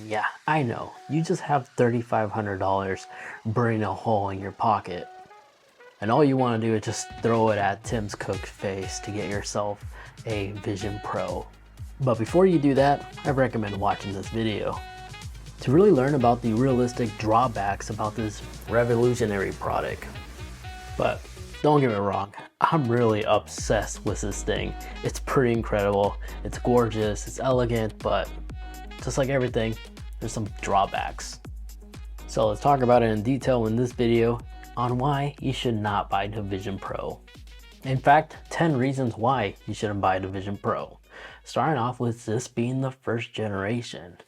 Yeah, I know. You just have $3,500 burning a hole in your pocket. And all you want to do is just throw it at Tim's Cook's face to get yourself a Vision Pro. But before you do that, I recommend watching this video to really learn about the realistic drawbacks about this revolutionary product. But don't get me wrong, I'm really obsessed with this thing. It's pretty incredible, it's gorgeous, it's elegant, but just like everything, there's some drawbacks. So let's talk about it in detail in this video on why you should not buy the Vision Pro. In fact, 10 reasons why you shouldn't buy the Vision Pro. Starting off with this being the first generation.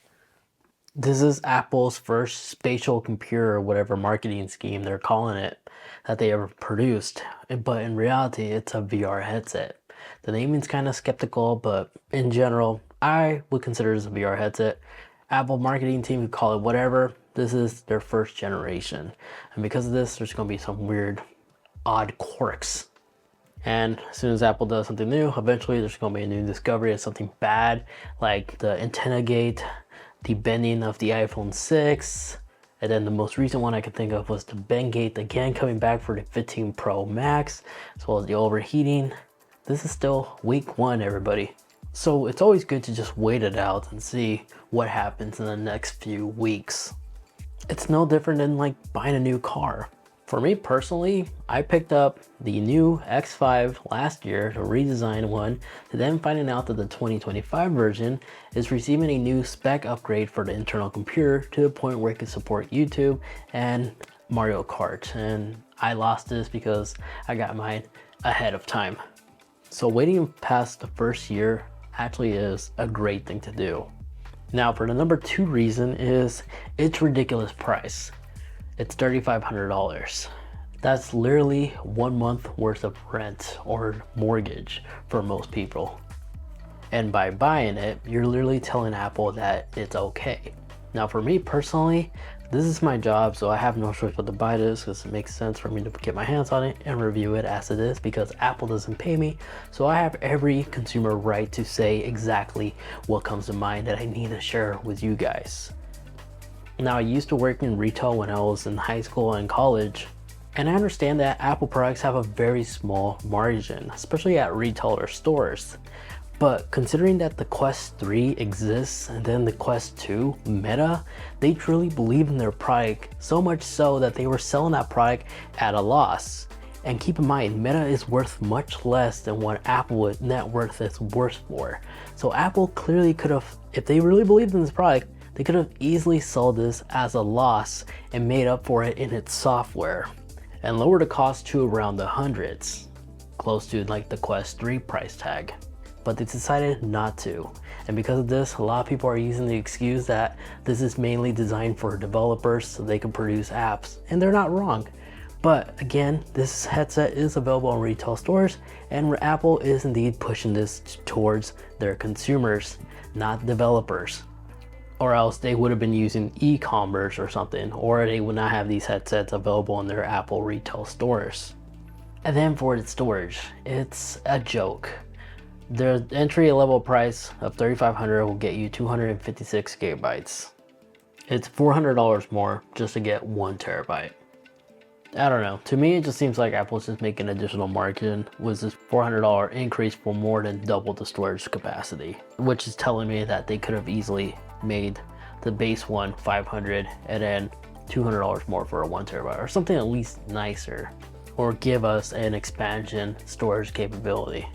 This is Apple's first spatial computer or whatever marketing scheme they're calling it that they ever produced. But in reality, it's a VR headset. The naming's kind of skeptical, but in general, I would consider this a VR headset. Apple marketing team could call it whatever. This is their first generation. And because of this, there's going to be some weird, odd quirks. And as soon as Apple does something new, eventually there's going to be a new discovery of something bad, like the antenna gate, the bending of the iPhone 6, and then the most recent one I could think of was the bend gate again coming back for the 15 Pro Max, as well as the overheating. This is still week one, everybody. So it's always good to just wait it out and see what happens in the next few weeks. It's no different than like buying a new car. For me personally, I picked up the new X5 last year, the redesigned one, to then finding out that the 2025 version is receiving a new spec upgrade for the internal computer to the point where it can support YouTube and Mario Kart. And I lost this because I got mine ahead of time. So waiting past the first year actually is a great thing to do. Now for the number 2 reason is its ridiculous price. It's $3,500. That's literally 1 month worth of rent or mortgage for most people. And by buying it, you're literally telling Apple that it's okay. Now for me personally, this is my job, so I have no choice but to buy this because it makes sense for me to get my hands on it and review it as it is because Apple doesn't pay me. So I have every consumer right to say exactly what comes to mind that I need to share with you guys. Now, I used to work in retail when I was in high school and college, and I understand that Apple products have a very small margin, especially at retailer stores. But considering that the Quest 3 exists and then the Quest 2, Meta, they truly believe in their product, so much so that they were selling that product at a loss. And keep in mind, Meta is worth much less than what Apple net worth is worth for. So Apple clearly could have, if they really believed in this product, they could have easily sold this as a loss and made up for it in its software and lowered the cost to around the hundreds, close to like the Quest 3 price tag. But they decided not to. And because of this, a lot of people are using the excuse that this is mainly designed for developers so they can produce apps. And they're not wrong. But again, this headset is available in retail stores, and Apple is indeed pushing this towards their consumers, not developers. Or else they would have been using e-commerce or something, or they would not have these headsets available in their Apple retail stores. And then for its storage, it's a joke. The entry level price of $3,500 will get you 256 gigabytes. It's $400 more just to get 1 terabyte. I don't know, to me it just seems like Apple's just making additional margin with this $400 increase for more than double the storage capacity, which is telling me that they could have easily made the base one $500 and then $200 more for a 1 terabyte or something at least nicer, or give us an expansion storage capability.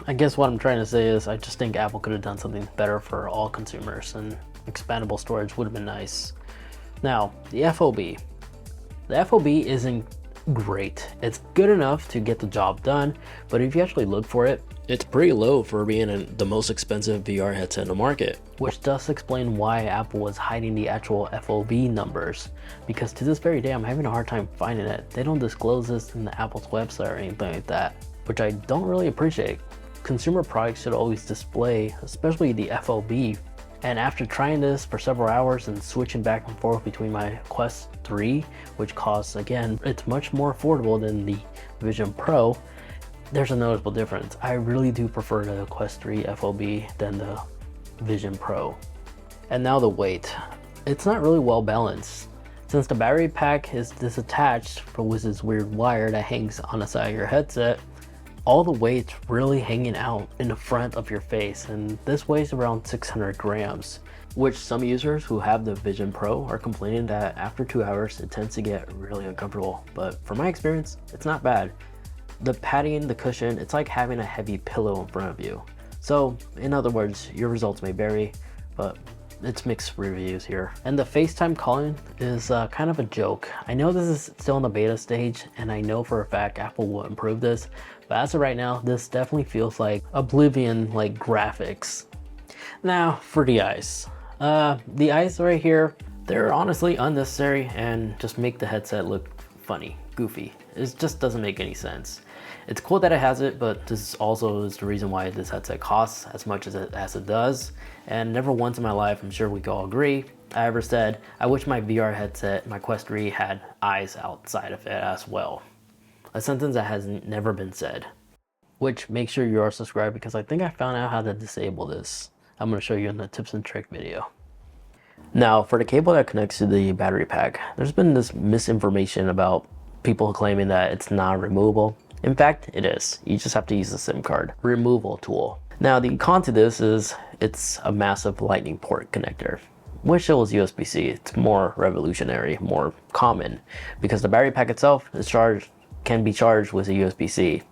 I guess what I'm trying to say is I just think Apple could have done something better for all consumers, and expandable storage would have been nice. Now, the FOB. The FOB isn't great. It's good enough to get the job done, but if you actually look for it, it's pretty low for being the most expensive VR headset in the market. Which does explain why Apple was hiding the actual FOB numbers, because to this very day I'm having a hard time finding it. They don't disclose this in the Apple's website or anything like that, which I don't really appreciate. Consumer products should always display, especially the FOB. And after trying this for several hours and switching back and forth between my Quest 3, which costs, again, it's much more affordable than the Vision Pro, there's a noticeable difference. I really do prefer the Quest 3 FOB than the Vision Pro. And now the weight. It's not really well balanced. Since the battery pack is disattached with this weird wire that hangs on the side of your headset, all the weight's really hanging out in the front of your face, and this weighs around 600 grams, which some users who have the Vision Pro are complaining that after 2 hours it tends to get really uncomfortable. But from my experience, it's not bad. The padding, the cushion, it's like having a heavy pillow in front of you. So in other words, your results may vary, but it's mixed reviews here. And the FaceTime calling is kind of a joke. I know this is still in the beta stage, and I know for a fact Apple will improve this, but as of right now, this definitely feels like Oblivion like graphics. Now for the eyes. The eyes right here, they're honestly unnecessary and just make the headset look funny, goofy. It just doesn't make any sense. It's cool that it has it, but this also is the reason why this headset costs as much as it does. And never once in my life, I'm sure we can all agree, I ever said, I wish my VR headset, my Quest 3, had eyes outside of it as well. A sentence that has never been said. Which, make sure you are subscribed, because I think I found out how to disable this. I'm going to show you in the tips and trick video. Now, for the cable that connects to the battery pack, there's been this misinformation about people claiming that it's not removable. In fact, it is. You just have to use the SIM card removal tool. Now, the con to this is it's a massive lightning port connector, which shows USB-C. It's more revolutionary, more common, because the battery pack itself is can be charged with a USB-C,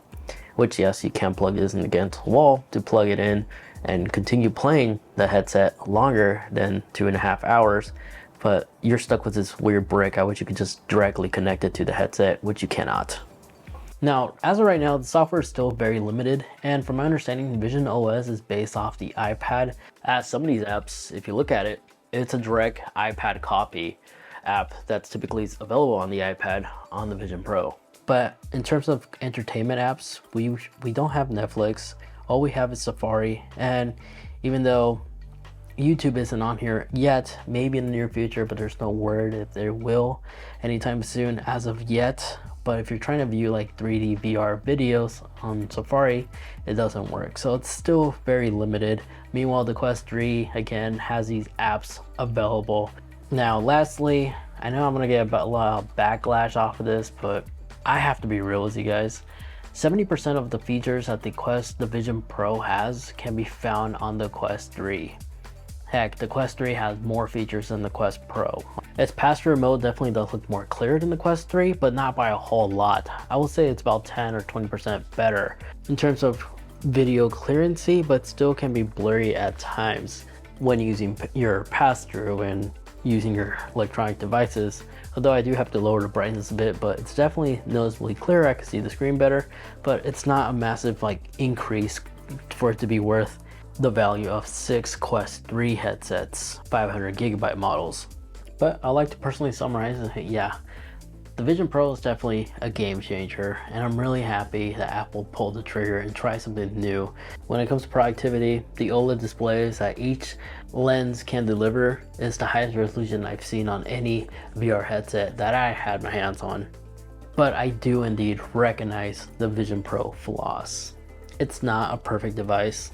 which yes, you can plug this in against the wall to plug it in and continue playing the headset longer than 2.5 hours, but you're stuck with this weird brick at which you can just directly connect it to the headset, which you cannot. Now, as of right now, the software is still very limited, and from my understanding, Vision OS is based off the iPad. As some of these apps, if you look at it, it's a direct iPad copy app that's typically available on the iPad on the Vision Pro. But in terms of entertainment apps, we don't have Netflix. All we have is Safari, and even though YouTube isn't on here yet, maybe in the near future, but there's no word if there will anytime soon as of yet. But if you're trying to view like 3D VR videos on Safari, it doesn't work. So it's still very limited. Meanwhile, the Quest 3, again, has these apps available. Now, lastly, I know I'm gonna get a lot of backlash off of this, but I have to be real with you guys. 70% of the features that the Vision Pro has can be found on the Quest 3. Heck, the Quest 3 has more features than the Quest Pro. Its pass-through mode definitely does look more clear than the Quest 3, but not by a whole lot. I will say it's about 10 or 20% better in terms of video clearancy, but still can be blurry at times when using your pass-through and using your electronic devices. Although I do have to lower the brightness a bit, but it's definitely noticeably clearer. I can see the screen better, but it's not a massive like increase for it to be worth the value of 6 Quest 3 headsets, 500GB models. But I like to personally summarize and say, yeah, the Vision Pro is definitely a game changer, and I'm really happy that Apple pulled the trigger and tried something new. When it comes to productivity, the OLED displays that each lens can deliver is the highest resolution I've seen on any VR headset that I had my hands on. But I do indeed recognize the Vision Pro flaws. It's not a perfect device.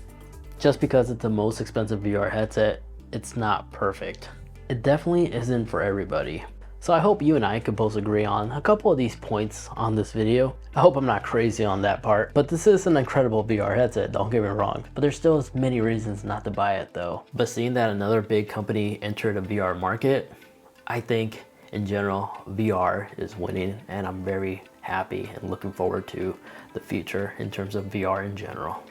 Just because it's the most expensive VR headset, it's not perfect. It definitely isn't for everybody. So I hope you and I could both agree on a couple of these points on this video. I hope I'm not crazy on that part, but this is an incredible VR headset, don't get me wrong. But there's still many reasons not to buy it though. But seeing that another big company entered the VR market, I think in general, VR is winning, and I'm very happy and looking forward to the future in terms of VR in general.